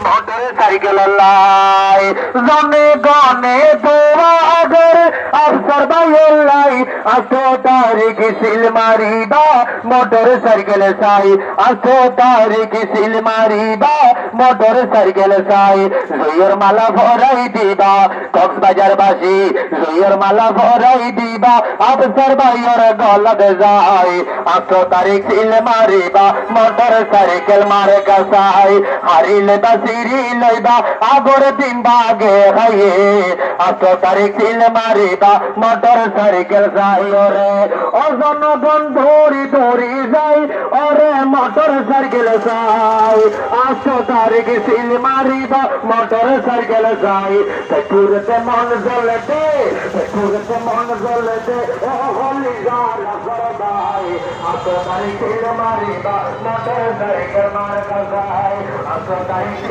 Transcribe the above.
motor cycle লাই জনে গনে দোয়াগর আফসর ভাইলাই 8 তারিখ সিল মারিবা মোটর সাইকেল সাই 8 তারিখ সিল মারিবা মোটর সাইকেল সাই জয়ের মালা ভরাই দিবা কক্সবাজার বাসী জয়ের মালা ভরাই দিবা আফসর ভাইয়ের গলদ যায় 8 তারিখ সিল মারিবা মোটর সাইকেল মারে কাসাই হারিলে বাসিরি লইবা আগর দিন বাগে খাইয়ে 8 তারিখ সিল মারিবা মোটর সাইকেল যাই ওরে ও জনগণ ধরি ধরি যাই ওরে মোটর সাইকেল যাই 8 তারিখ সিল মারিবা মোটর সাইকেল যাই পুরতে মন জ্বলতে পুরতে মন জ্বলতে ও হলি জালা সরদাই 8 তারিখ সিল মারিবা মোটর সাইকেল মার কাসাই 8 তারিখ